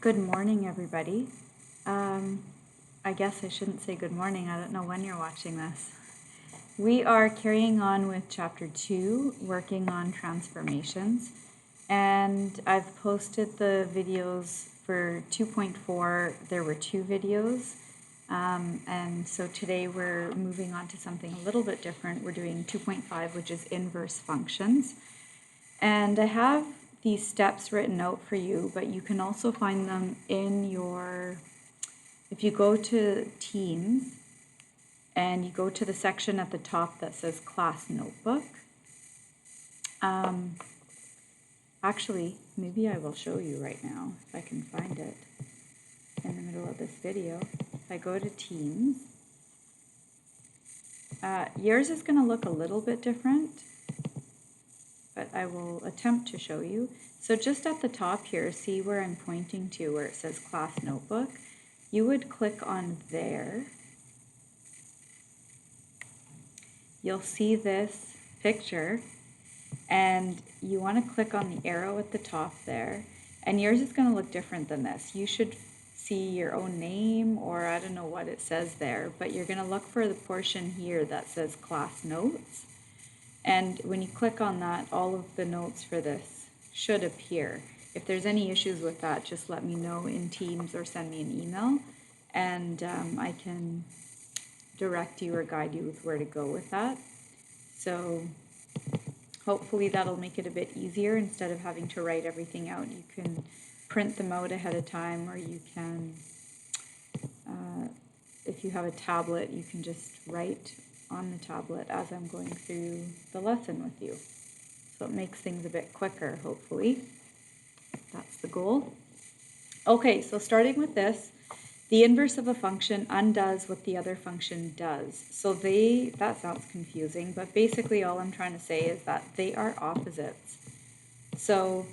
Good morning, everybody. I guess I shouldn't say good morning. I don't know when you're watching this. We are carrying on with Chapter 2, working on transformations. And I've posted the videos for 2.4. There were 2 videos. And so today we're moving on to something a little bit different. We're doing 2.5, which is inverse functions. And I have these steps written out for you, but you can also find them in your, if you go to Teams and you go to the section at the top that says Class Notebook. Actually, maybe I will show you right now if I can find it in the middle of this video. If I go to Teams, yours is going to look a little bit different, but I will attempt to show you. So just at the top here, see where I'm pointing to where it says Class Notebook? You would click on there. You'll see this picture and you want to click on the arrow at the top there, and yours is going to look different than this. You should see your own name, or I don't know what it says there, but you're going to look for the portion here that says Class Notes. And when you click on that, all of the notes for this should appear. If there's any issues with that, just let me know in Teams or send me an email, and I can direct you or guide you with where to go with that. So hopefully that'll make it a bit easier. Instead of having to write everything out, you can print them out ahead of time, or you can, if you have a tablet, you can just write on the tablet as I'm going through the lesson with you. So it makes things a bit quicker, hopefully. That's the goal. Okay, so starting with this, the inverse of a function undoes what the other function does. So that sounds confusing, but basically all I'm trying to say is that they are opposites. So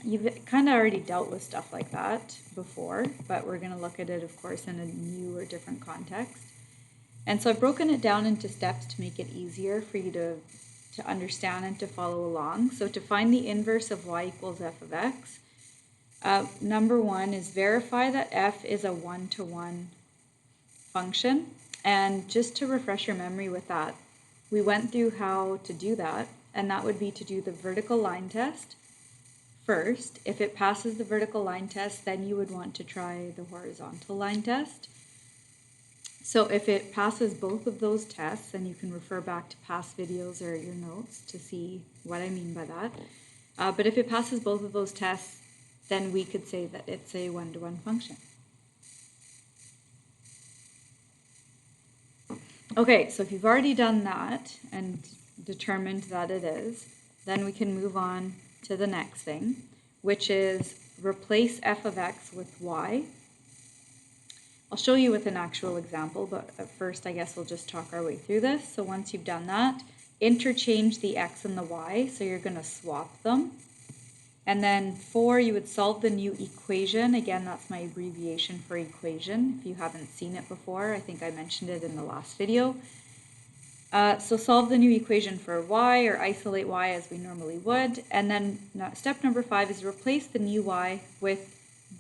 you've kind of already dealt with stuff like that before, but we're going to look at it, of course, in a new or different context. And so I've broken it down into steps to make it easier for you to understand and to follow along. So to find the inverse of y equals f of x, number 1 is verify that f is a one-to-one function. And just to refresh your memory with that, we went through how to do that, and that would be to do the vertical line test first. If it passes the vertical line test, then you would want to try the horizontal line test. So if it passes both of those tests, and you can refer back to past videos or your notes to see what I mean by that. But if it passes both of those tests, then we could say that it's a one-to-one function. Okay, so if you've already done that and determined that it is, then we can move on to the next thing, which is replace f of x with y. I'll show you with an actual example, but at first I guess we'll just talk our way through this. So once you've done that, interchange the x and the y, so you're going to swap them. And then 4, you would solve the new equation. Again, that's my abbreviation for equation. If you haven't seen it before, I think I mentioned it in the last video. So solve the new equation for y, or isolate y as we normally would. And then step number 5 is replace the new y with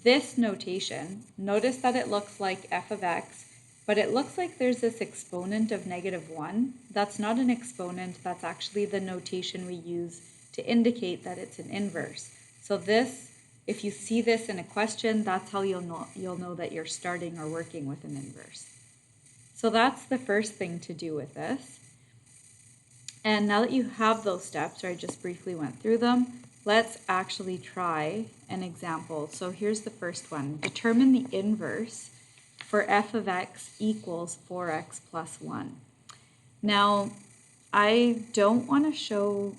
this notation. Notice that it looks like f of x, but it looks like there's this exponent of -1. That's not an exponent, that's actually the notation we use to indicate that it's an inverse. So this, if you see this in a question, that's how you'll know that you're starting or working with an inverse. So that's the first thing to do with this. And now that you have those steps, or I just briefly went through them, let's actually try an example. So here's the first one. Determine the inverse for f of x equals 4x plus 1. Now, I don't want to show,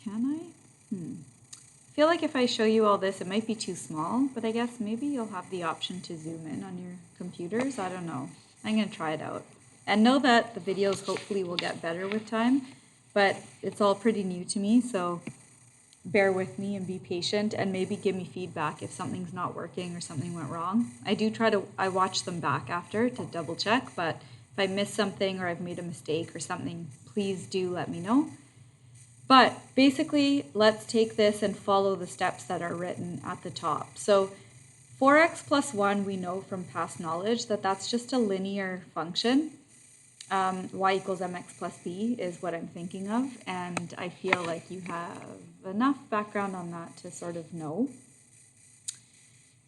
can I? I feel like if I show you all this, it might be too small, but I guess maybe you'll have the option to zoom in on your computers. I don't know. I'm going to try it out. And know that the videos hopefully will get better with time, but it's all pretty new to me, so bear with me and be patient, and maybe give me feedback if something's not working or something went wrong. I watch them back after to double check, but if I miss something or I've made a mistake or something, please do let me know. But basically, let's take this and follow the steps that are written at the top. So 4x plus 1, we know from past knowledge that that's just a linear function. Y equals mx plus b is what I'm thinking of, and I feel like you have enough background on that to sort of know.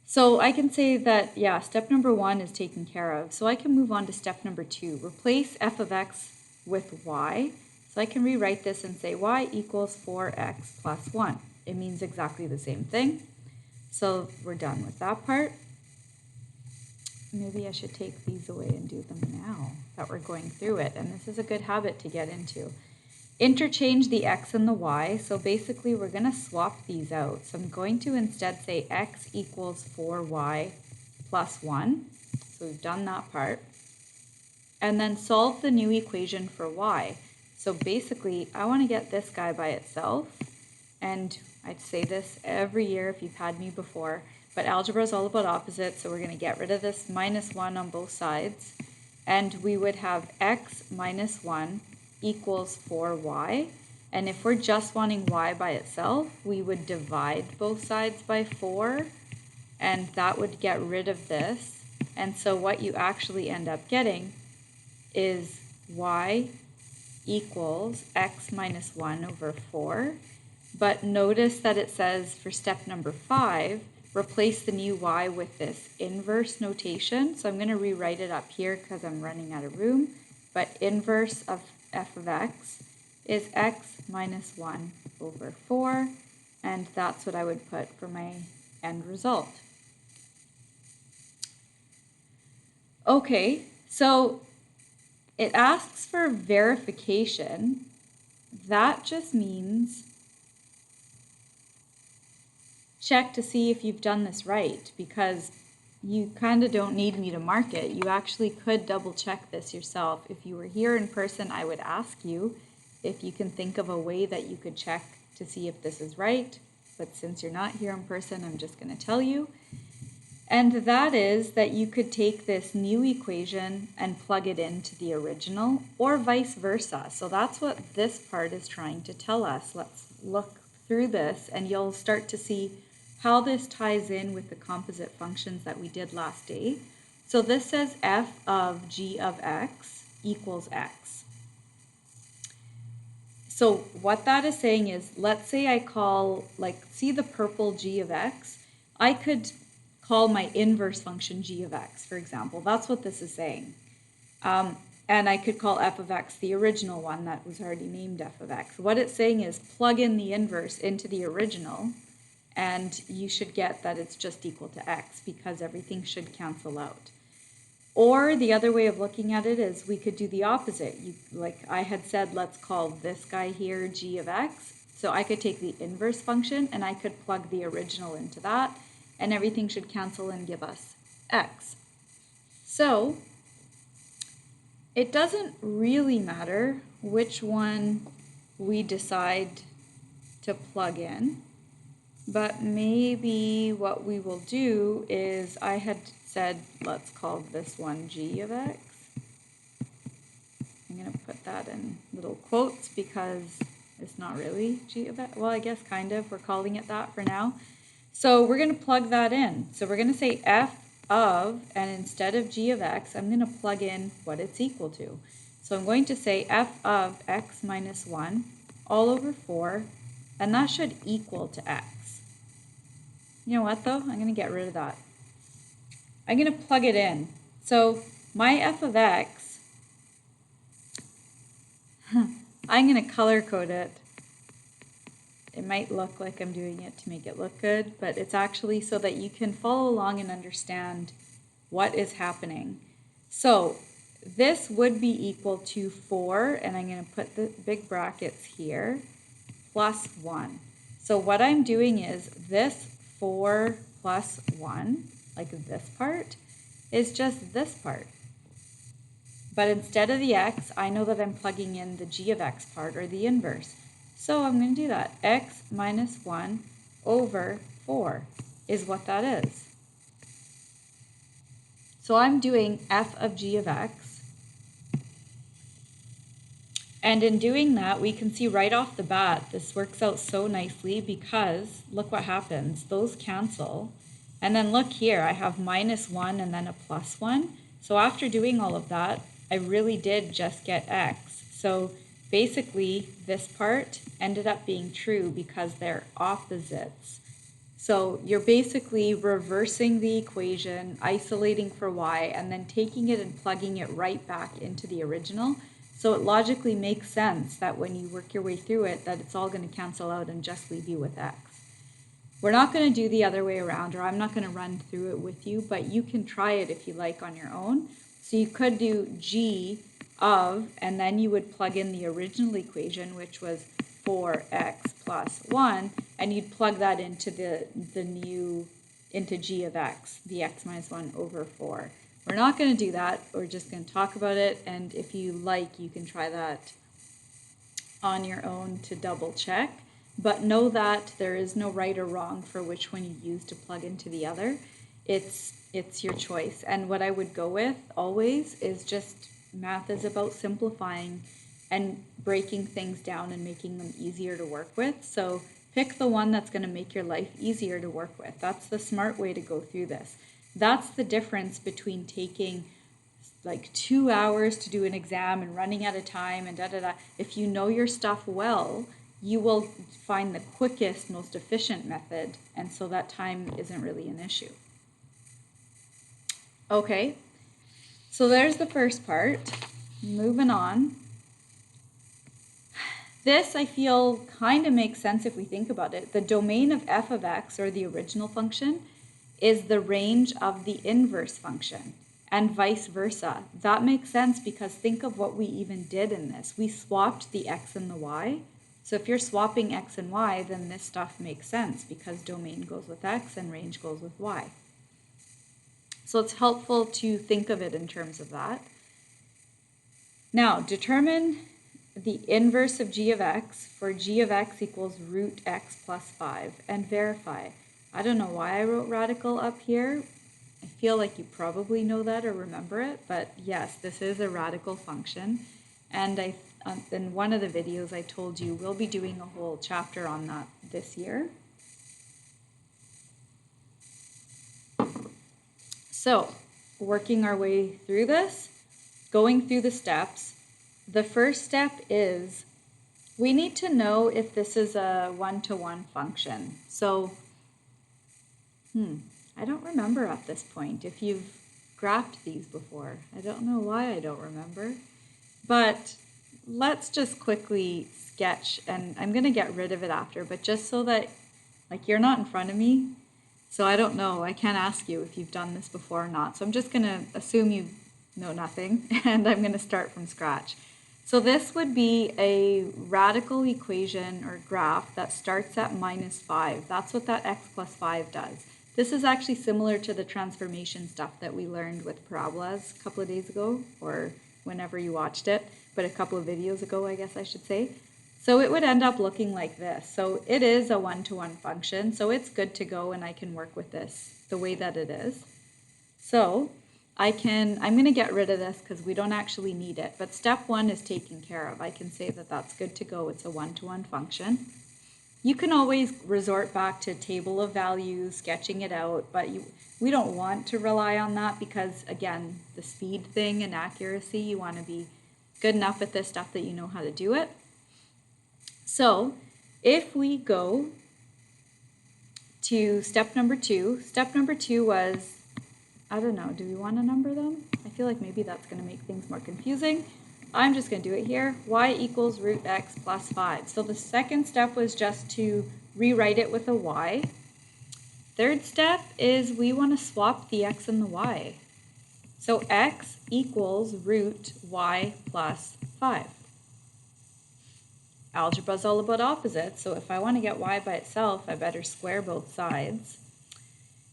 So I can say that, yeah, step number 1 is taken care of. So I can move on to step number 2. Replace f of x with y. So I can rewrite this and say y equals 4x plus 1. It means exactly the same thing. So we're done with that part. Maybe I should take these away and do them now that we're going through it. And this is a good habit to get into. Interchange the x and the y. So basically we're going to swap these out. So I'm going to instead say x equals 4y plus 1. So we've done that part. And then solve the new equation for y. So basically I want to get this guy by itself. And I'd say this every year if you've had me before. But algebra is all about opposites, so we're going to get rid of this minus 1 on both sides. And we would have x minus 1 equals 4y. And if we're just wanting y by itself, we would divide both sides by 4. And that would get rid of this. And so what you actually end up getting is y equals x minus 1 over 4. But notice that it says for step number 5, replace the new y with this inverse notation. So I'm going to rewrite it up here because I'm running out of room. But inverse of f of x is x minus 1 over 4. And that's what I would put for my end result. Okay, so it asks for verification. That just means check to see if you've done this right, because you kind of don't need me to mark it. You actually could double check this yourself. If you were here in person, I would ask you if you can think of a way that you could check to see if this is right. But since you're not here in person, I'm just going to tell you. And that is that you could take this new equation and plug it into the original, or vice versa. So that's what this part is trying to tell us. Let's look through this and you'll start to see how this ties in with the composite functions that we did last day. So this says f of g of x equals x. So what that is saying is, let's say I call, see the purple g of x? I could call my inverse function g of x, for example. That's what this is saying. And I could call f of x the original one that was already named f of x. What it's saying is plug in the inverse into the original, and you should get that it's just equal to x because everything should cancel out. Or the other way of looking at it is we could do the opposite. Like I had said, let's call this guy here g of x. So I could take the inverse function and I could plug the original into that, and everything should cancel and give us x. So it doesn't really matter which one we decide to plug in. But maybe what we will do is, I had said, let's call this one g of x. I'm going to put that in little quotes because it's not really g of x. Well, I guess kind of. We're calling it that for now. So we're going to plug that in. So we're going to say f of, and instead of g of x, I'm going to plug in what it's equal to. So I'm going to say f of x minus 1 all over 4, and that should equal to x. You know what though? I'm going to get rid of that. I'm going to plug it in. So my f of x, I'm going to color code it. It might look like I'm doing it to make it look good, but it's actually so that you can follow along and understand what is happening. So this would be equal to 4, and I'm going to put the big brackets here, plus 1. So what I'm doing is this 4 plus 1, like this part, is just this part. But instead of the x, I know that I'm plugging in the g of x part, or the inverse. So I'm going to do that. X minus 1 over 4 is what that is. So I'm doing f of g of x And in doing that, we can see right off the bat, this works out so nicely because look what happens. Those cancel. And then look here, I have -1 and then a +1. So after doing all of that, I really did just get x. So basically, this part ended up being true because they're opposites. So you're basically reversing the equation, isolating for y, and then taking it and plugging it right back into the original. So it logically makes sense that when you work your way through it, that it's all going to cancel out and just leave you with x. We're not going to do the other way around, or I'm not going to run through it with you, but you can try it if you like on your own. So you could do g of, and then you would plug in the original equation, which was 4x plus 1, and you'd plug that into into g of x, the x minus 1 over 4. We're not going to do that. We're just going to talk about it, and if you like, you can try that on your own to double check. But know that there is no right or wrong for which one you use to plug into the other. It's your choice. And what I would go with always is just math is about simplifying and breaking things down and making them easier to work with. So pick the one that's going to make your life easier to work with. That's the smart way to go through this. That's the difference between taking like 2 hours to do an exam and running out of time and da-da-da. If you know your stuff well, you will find the quickest, most efficient method, and so that time isn't really an issue. Okay, so there's the first part. Moving on. This, I feel, kind of makes sense if we think about it. The domain of f of x, or the original function, is the range of the inverse function, and vice versa. That makes sense because think of what we even did in this. We swapped the x and the y. So if you're swapping x and y, then this stuff makes sense because domain goes with x and range goes with y. So it's helpful to think of it in terms of that. Now, determine the inverse of g of x for g of x equals root x plus 5 and verify. I don't know why I wrote radical up here. I feel like you probably know that or remember it, but yes, this is a radical function. And in one of the videos I told you we'll be doing a whole chapter on that this year. So, working our way through this, going through the steps, the first step is we need to know if this is a one-to-one function. So, I don't remember at this point if you've graphed these before. I don't know why I don't remember. But let's just quickly sketch, and I'm going to get rid of it after, but just so that, like, you're not in front of me, so I don't know. I can't ask you if you've done this before or not. So I'm just going to assume you know nothing, and I'm going to start from scratch. So this would be a radical equation or graph that starts at -5. That's what that x plus 5 does. This is actually similar to the transformation stuff that we learned with parabolas a couple of days ago, or whenever you watched it, but a couple of videos ago, I guess I should say. So it would end up looking like this. So it is a one-to-one function, so it's good to go, and I can work with this the way that it is. So I'm going to get rid of this because we don't actually need it, but step 1 is taken care of. I can say that that's good to go. It's a one-to-one function. You can always resort back to table of values, sketching it out, but we don't want to rely on that because, again, the speed thing and accuracy, you want to be good enough at this stuff that you know how to do it. So if we go to step number 2 was, I don't know, do we want to number them? I feel like maybe that's going to make things more confusing. I'm just going to do it here. Y equals root x plus 5. So the second step was just to rewrite it with a y. Third step is we want to swap the x and the y. So x equals root y plus 5. Algebra is all about opposites, so if I want to get y by itself, I better square both sides.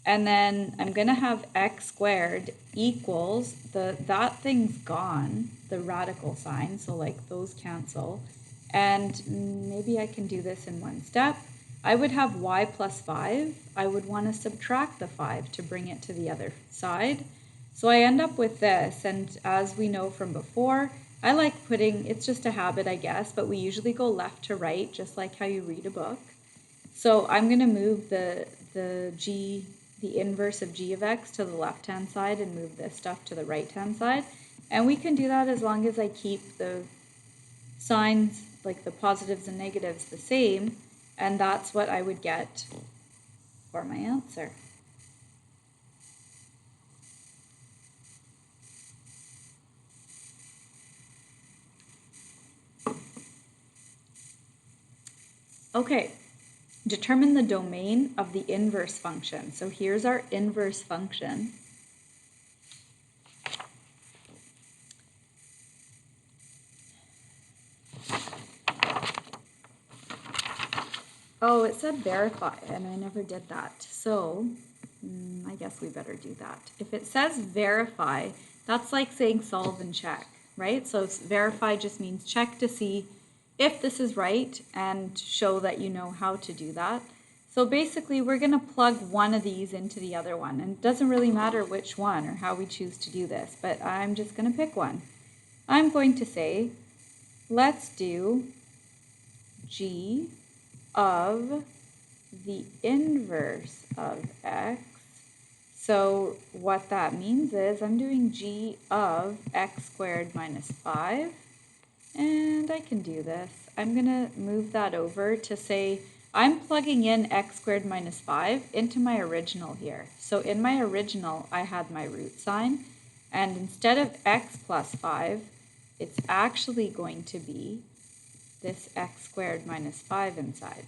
And then I'm going to have x squared equals, that thing's gone, the radical sign, so like those cancel. And maybe I can do this in one step. I would have y plus 5. I would want to subtract the 5 to bring it to the other side. So I end up with this, and as we know from before, I like putting, it's just a habit, I guess, but we usually go left to right, just like how you read a book. So I'm going to move the inverse of g of x to the left-hand side and move this stuff to the right-hand side. And we can do that as long as I keep the signs, like the positives and negatives, the same. And that's what I would get for my answer. Okay, determine the domain of the inverse function. So here's our inverse function. Oh, it said verify, and I never did that. So I guess we better do that. If it says verify, that's like saying solve and check, right? So verify just means check to see if this is right and show that you know how to do that. So basically, we're going to plug one of these into the other one. And it doesn't really matter which one or how we choose to do this, but I'm just going to pick one. I'm going to say, let's do g of the inverse of x. So what that means is I'm doing g of x squared minus 5. And I can do this. I'm going to move that over to say I'm plugging in x squared minus 5 into my original here. So in my original, I had my root sign. And instead of x plus 5, it's actually going to be this x squared minus 5 inside.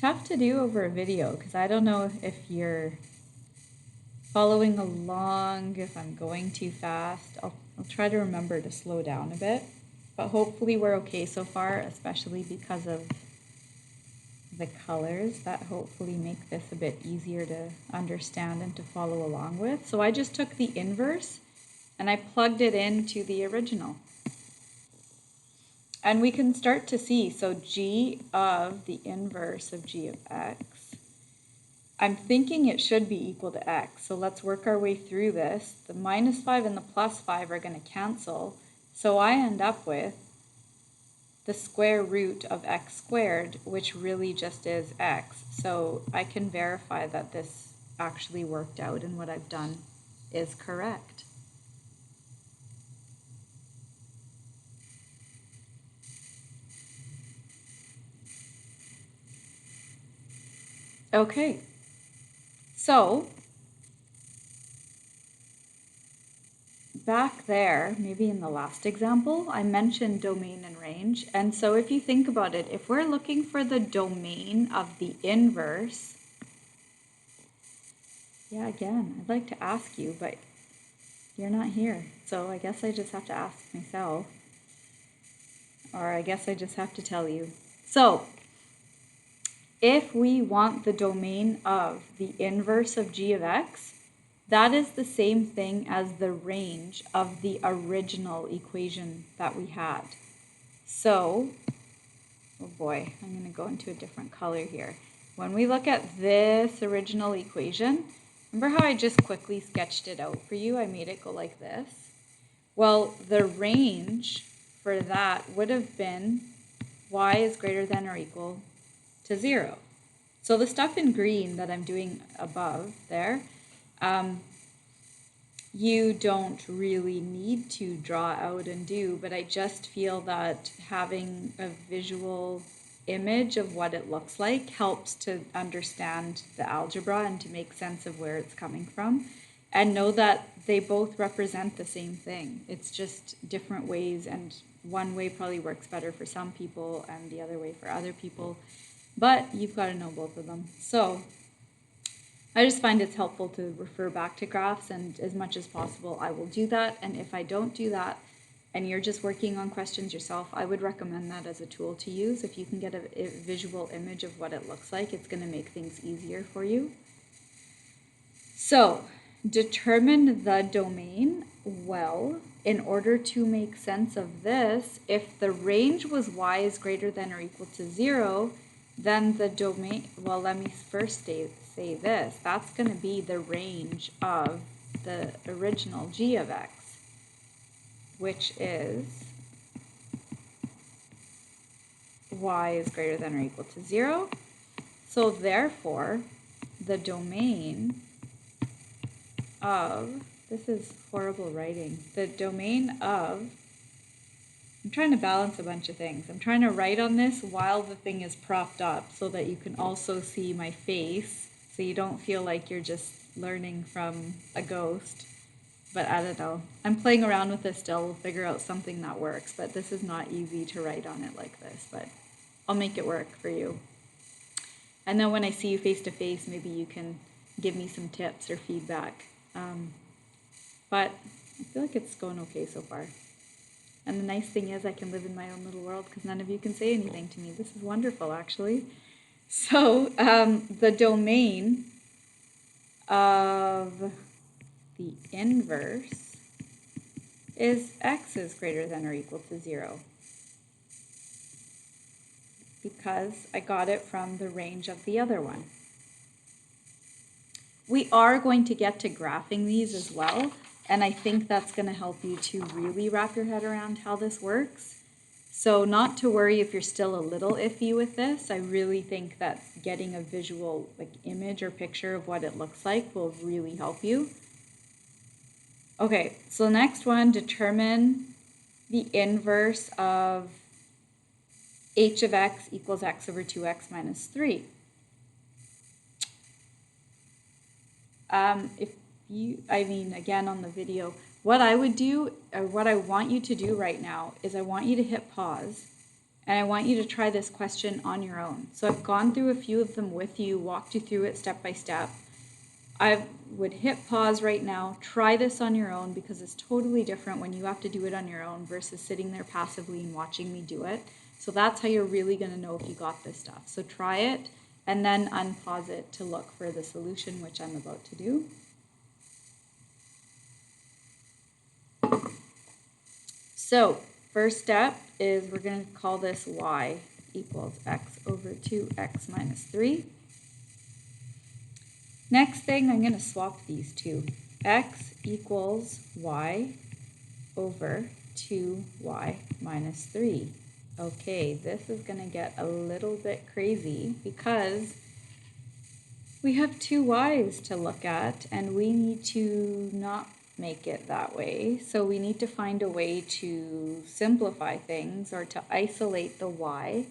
Tough to do over a video because I don't know if you're following along, if I'm going too fast. I'll try to remember to slow down a bit, but hopefully we're okay so far, especially because of the colors that hopefully make this a bit easier to understand and to follow along with. So I just took the inverse and I plugged it into the original. And we can start to see, so g of the inverse of g of x, I'm thinking it should be equal to x, so let's work our way through this. The minus 5 and the plus 5 are going to cancel, so I end up with the square root of x squared, which really just is x. So I can verify that this actually worked out and what I've done is correct. Okay. So, back there, maybe in the last example, I mentioned domain and range. And so if you think about it, if we're looking for the domain of the inverse, yeah, again, I'd like to ask you, but you're not here. So I guess I just have to ask myself, or I guess I just have to tell you. So, if we want the domain of the inverse of g of x, that is the same thing as the range of the original equation that we had. So, oh boy, I'm going to go into a different color here. When we look at this original equation, remember how I just quickly sketched it out for you? I made it go like this. Well, the range for that would have been y is greater than or equal to 0. So the stuff in green that I'm doing above there, you don't really need to draw out and do, but I just feel that having a visual image of what it looks like helps to understand the algebra and to make sense of where it's coming from, and know that they both represent the same thing. It's just different ways, and one way probably works better for some people and the other way for other people. But you've got to know both of them. So I just find it's helpful to refer back to graphs, and as much as possible I will do that. And if I don't do that and you're just working on questions yourself, I would recommend that as a tool to use. If you can get a visual image of what it looks like, it's going to make things easier for you. So determine the domain. Well, in order to make sense of this, if the range was y is greater than or equal to 0, then the domain, well, let me first say this. That's going to be the range of the original g of x, which is y is greater than or equal to 0. So therefore, the domain of, this is horrible writing, the domain of, I'm trying to balance a bunch of things. I'm trying to write on this while the thing is propped up so that you can also see my face, so you don't feel like you're just learning from a ghost. But I don't know. I'm playing around with this still. We'll figure out something that works, but this is not easy to write on it like this, but I'll make it work for you. And then when I see you face to face, maybe you can give me some tips or feedback. But I feel like it's going okay so far. And the nice thing is I can live in my own little world because none of you can say anything to me. This is wonderful, actually. So the domain of the inverse is x is greater than or equal to 0. Because I got it from the range of the other one. We are going to get to graphing these as well, and I think that's going to help you to really wrap your head around how this works. So not to worry if you're still a little iffy with this. I really think that getting a visual image or picture of what it looks like will really help you. Okay, so the next one, determine the inverse of h of x equals x over 2x minus 3. Again on the video, what I would do, or what I want you to do right now, is I want you to hit pause, and I want you to try this question on your own. So I've gone through a few of them with you, walked you through it step by step. I would hit pause right now, try this on your own, because it's totally different when you have to do it on your own versus sitting there passively and watching me do it. So that's how you're really going to know if you got this stuff. So try it and then unpause it to look for the solution, which I'm about to do. So first step is we're going to call this y equals x over 2x minus 3. Next thing, I'm going to swap these two. X equals y over 2y minus 3. Okay, this is going to get a little bit crazy because we have two y's to look at and we need to not make it that way. So we need to find a way to simplify things or to isolate the y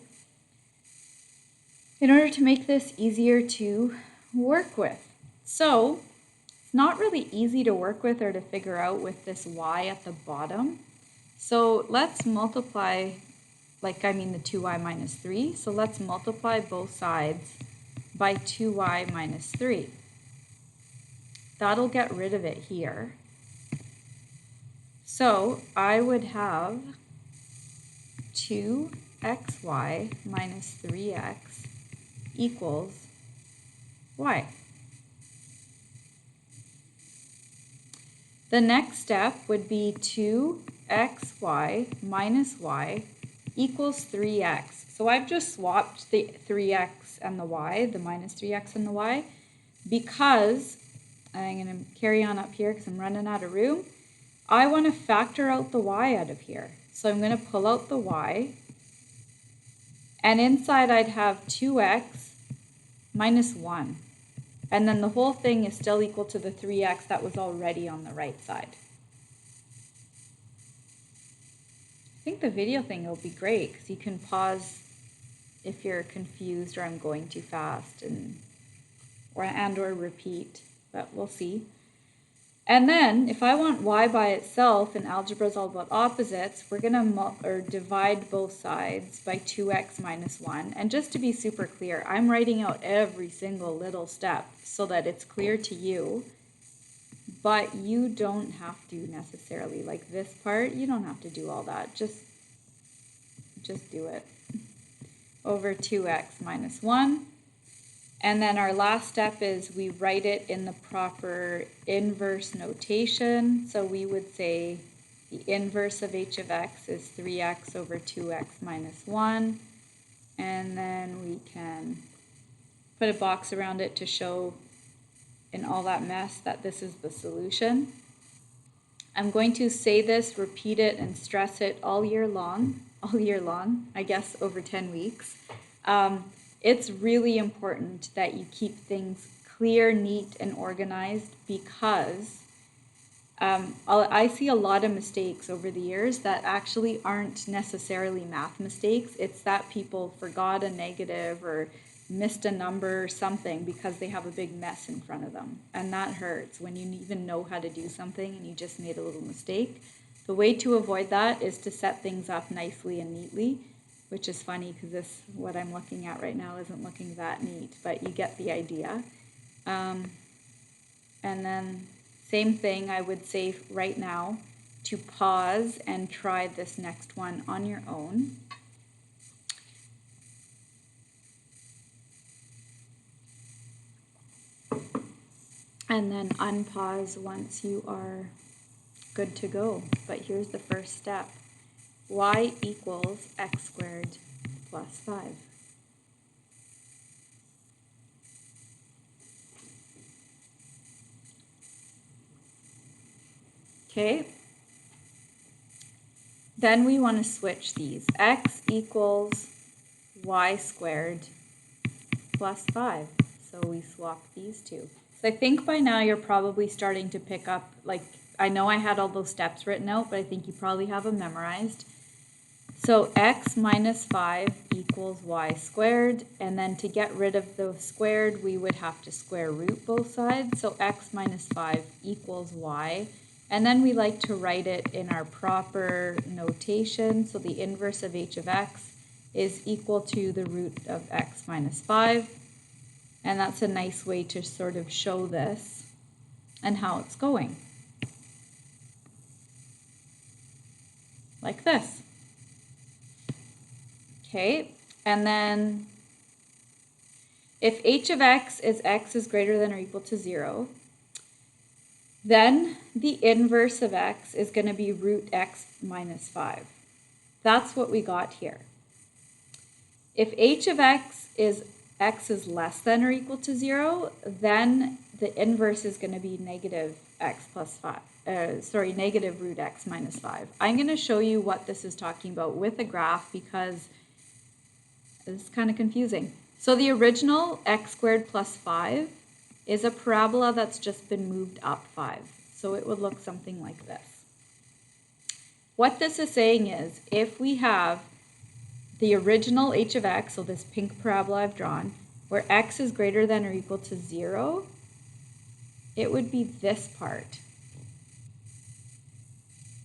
in order to make this easier to work with. So it's not really easy to work with or to figure out with this y at the bottom. So let's multiply, the 2y minus 3. So let's multiply both sides by 2y minus 3. That'll get rid of it here. So I would have 2xy minus 3x equals y. The next step would be 2xy minus y equals 3x. So I've just swapped the 3x and the y, the minus 3x and the y, because I'm going to carry on up here because I'm running out of room. I want to factor out the y out of here. So I'm going to pull out the y, and inside I'd have 2x minus 1. And then the whole thing is still equal to the 3x that was already on the right side. I think the video thing will be great because you can pause if you're confused or I'm going too fast or repeat, but we'll see. And then if I want y by itself, and algebra is all about opposites, we're going to divide both sides by 2x minus 1. And just to be super clear, I'm writing out every single little step so that it's clear to you, but you don't have to necessarily. Like this part, you don't have to do all that. Just do it. Over 2x minus 1. And then our last step is we write it in the proper inverse notation. So we would say the inverse of h of x is 3x over 2x minus 1. And then we can put a box around it to show in all that mess that this is the solution. I'm going to say this, repeat it, and stress it all year long, I guess over 10 weeks. It's really important that you keep things clear, neat, and organized, because I see a lot of mistakes over the years that actually aren't necessarily math mistakes. It's that people forgot a negative or missed a number or something because they have a big mess in front of them. And that hurts when you even know how to do something and you just made a little mistake. The way to avoid that is to set things up nicely and neatly, which is funny because this, what I'm looking at right now, isn't looking that neat, but you get the idea. And then same thing, I would say right now to pause and try this next one on your own. And then unpause once you are good to go. But here's the first step. Y equals x squared plus 5. Okay, then we want to switch these. X equals y squared plus 5. So we swap these two. So I think by now you're probably starting to pick up, like, I know I had all those steps written out, but I think you probably have them memorized. So x minus 5 equals y squared, and then to get rid of the squared, we would have to square root both sides. So x minus 5 equals y. And then we like to write it in our proper notation. So the inverse of h of x is equal to the root of x minus 5. And that's a nice way to sort of show this and how it's going. Like this. Okay, and then if h of x is greater than or equal to 0, then the inverse of x is going to be root x minus 5. That's what we got here. If h of x is less than or equal to 0, then the inverse is going to be negative x plus 5. Negative root x minus 5. I'm going to show you what this is talking about with a graph because this is kind of confusing. So the original x squared plus 5 is a parabola that's just been moved up 5. So it would look something like this. What this is saying is if we have the original h of x, so this pink parabola I've drawn, where x is greater than or equal to 0, it would be this part.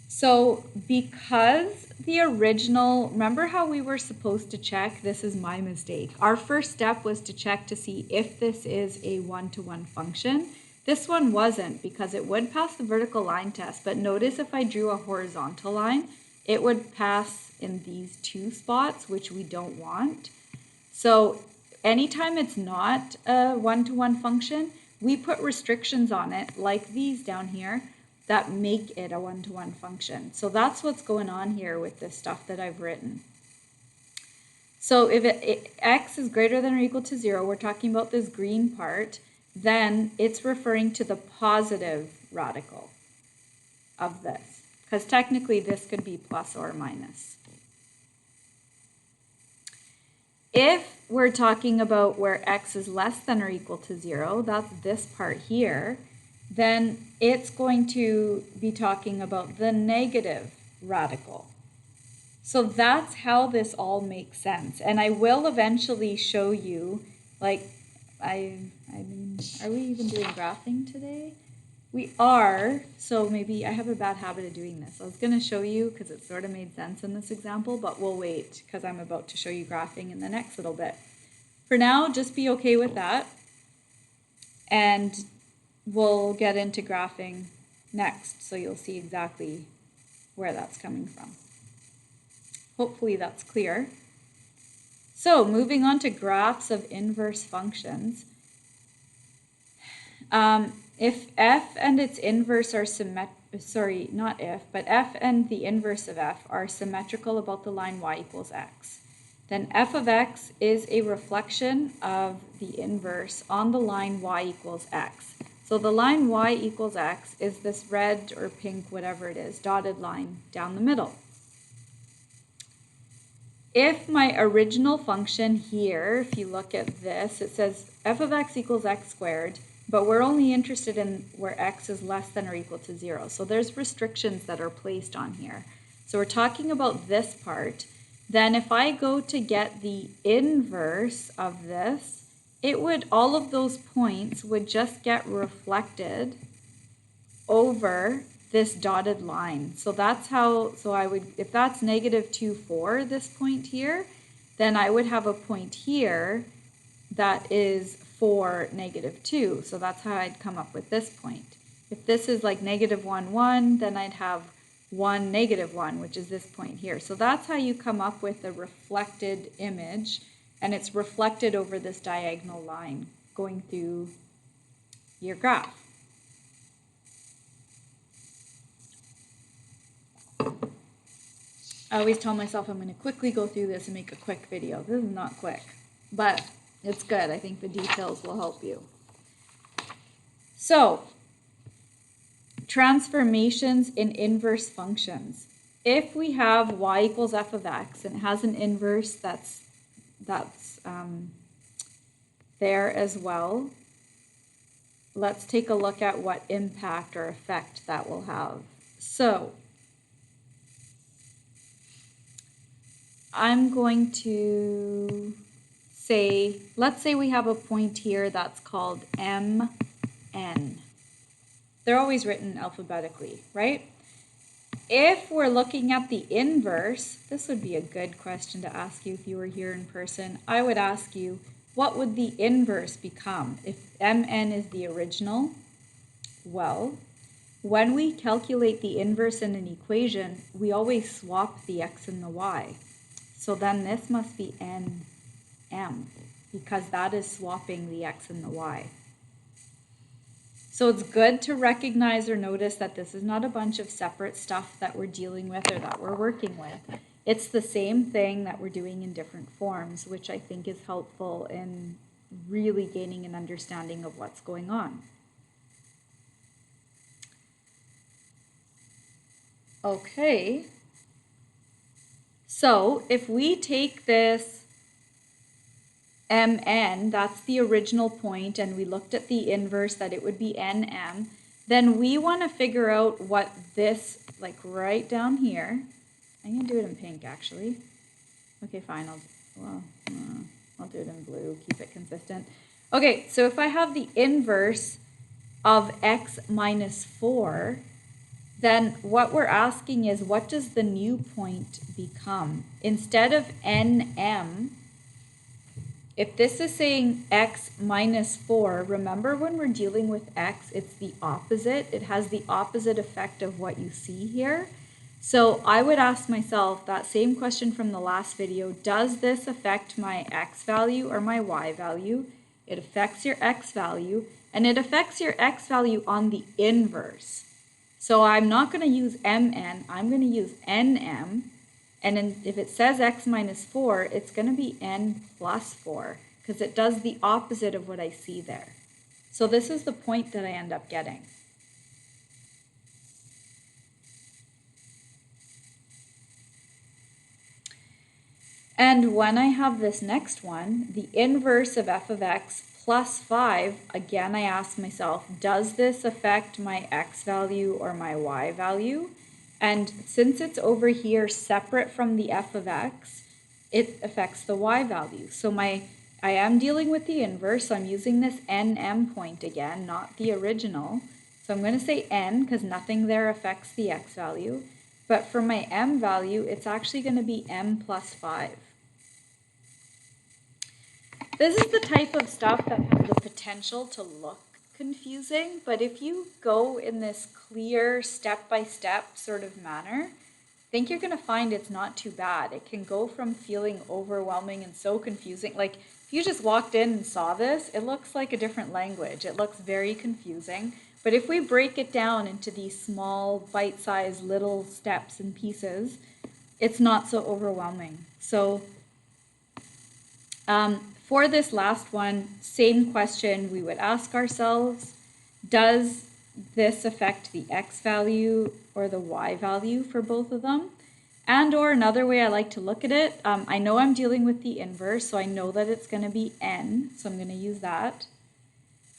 So because the original, remember how we were supposed to check, this is my mistake. Our first step was to check to see if this is a one-to-one function. This one wasn't because it would pass the vertical line test, but notice if I drew a horizontal line, it would pass in these two spots, which we don't want. So anytime it's not a one-to-one function, we put restrictions on it, like these down here, that make it a one-to-one function. So that's what's going on here with this stuff that I've written. So if x is greater than or equal to 0, we're talking about this green part, then it's referring to the positive radical of this, because technically this could be plus or minus. If we're talking about where x is less than or equal to 0, that's this part here, then it's going to be talking about the negative radical. So that's how this all makes sense. And I will eventually show you, like, I mean, are we even doing graphing today? We are, so maybe I have a bad habit of doing this. I was going to show you because it sort of made sense in this example, but we'll wait because I'm about to show you graphing in the next little bit. For now, just be okay with that. And we'll get into graphing next, so you'll see exactly where that's coming from. Hopefully that's clear. So donc on to graphs of inverse functions. If f and its inverse are f and the inverse of f are symmetrical about the line y equals x, then f of x is a reflection of the inverse on the line y equals x. So the line y equals x is this red or pink, whatever it is, dotted line down the middle. If my original function here, if you look at this, it says f of x equals x squared, but we're only interested in where x is less than or equal to 0. So there's restrictions that are placed on here. So we're talking about this part. Then if I go to get the inverse of this, it would, all of those points would just get reflected over this dotted line. So that's how, so I would, if that's negative 2, 4, this point here, then I would have a point here that is 4, negative 2. So that's how I'd come up with this point. If this is like negative 1, 1, then I'd have 1, negative 1, which is this point here. So that's how you come up with a reflected image, and it's reflected over this diagonal line going through your graph. I always tell myself I'm going to quickly go through this and make a quick video. This is not quick, but it's good. I think the details will help you. So, transformations in inverse functions. If we have y equals f of x and it has an inverse that's there as well, let's take a look at what impact or effect that will have. So, I'm going to say, let's say we have a point here that's called mn. They're always written alphabetically, right? If we're looking at the inverse, this would be a good question to ask you if you were here in person. I would ask you, what would the inverse become? If mn is the original, well, when we calculate the inverse in an equation, we always swap the x and the y. So then this must be nm, because that is swapping the x and the y. So it's good to recognize or notice that this is not a bunch of separate stuff that we're dealing with or that we're working with. It's the same thing that we're doing in different forms, which I think is helpful in really gaining an understanding of what's going on. Okay. So if we take this mn, that's the original point, and we looked at the inverse that it would be nm, then we want to figure out what this, like right down here, I'm going to do it in pink actually. Okay, fine, I'll do it in blue, keep it consistent. Okay, so if I have the inverse of x minus 4, then what we're asking is, what does the new point become? Instead of nm, if this is saying x minus 4, remember when we're dealing with x, it's the opposite. It has the opposite effect of what you see here. So I would ask myself that same question from the last video, does this affect my x value or my y value? It affects your x value, and it affects your x value on the inverse. So I'm not going to use mn, I'm going to use nm, and then if it says x minus 4, it's going to be n plus 4, because it does the opposite of what I see there. So this is the point that I end up getting. And when I have this next one, the inverse of f of x plus 5, again I ask myself, does this affect my x value or my y value? And since it's over here separate from the f of x, it affects the y value. So I am dealing with the inverse, so I'm using this nm point again, not the original. So I'm going to say n because nothing there affects the x value. But for my m value, it's actually going to be m plus 5. This is the type of stuff that has the potential to look confusing, but if you go in this clear step-by-step sort of manner, I think you're going to find it's not too bad. It can go from feeling overwhelming and so confusing. Like if you just walked in and saw this, it looks like a different language. It looks very confusing. But if we break it down into these small, bite-sized little steps and pieces, it's not so overwhelming. So for this last one, same question we would ask ourselves. does this affect the x value or the y value for both of them? And or another way I like to look at it, I know I'm dealing with the inverse, so I know that it's going to be n, so I'm going to use that.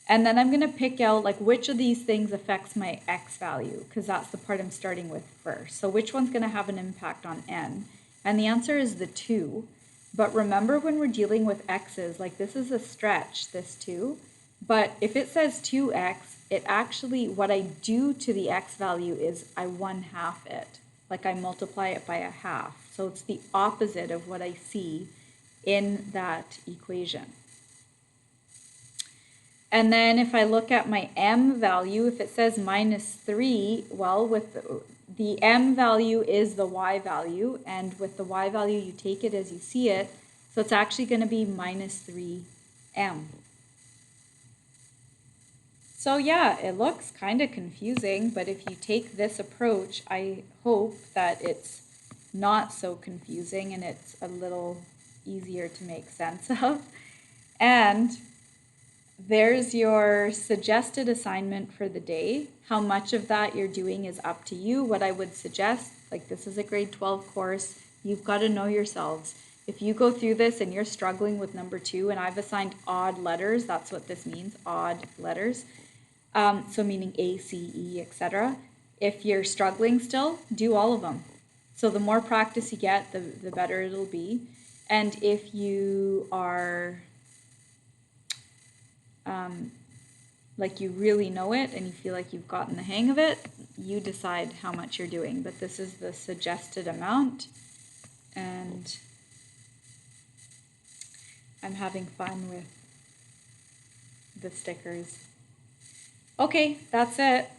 And then I'm going to pick out like which of these things affects my x value, because that's the part I'm starting with first. So which one's going to have an impact on n? And the answer is the 2. But remember, when we're dealing with x's, like this is a stretch, this 2. But if it says 2x, it actually, what I do to the x value is I 1/2 it. Like I multiply it by 1/2. So it's the opposite of what I see in that equation. And then if I look at my m value, if it says -3, well, with the m value is the y value, and with the y value you take it as you see it, so it's actually going to be -3m. So yeah, it looks kind of confusing, but if you take this approach, I hope that it's not so confusing and it's a little easier to make sense of. And there's your suggested assignment for the day. How much of that you're doing is up to you. What I would suggest, like this is a grade 12 course, you've got to know yourselves. If you go through this and you're struggling with number 2, and I've assigned odd letters, that's what this means, odd letters. So meaning A, C, E, etc. If you're struggling still, do all of them. So the more practice you get, the better it'll be. And if you are like you really know it and you feel like you've gotten the hang of it, you decide how much you're doing. But this is the suggested amount, and I'm having fun with the stickers. Okay, that's it.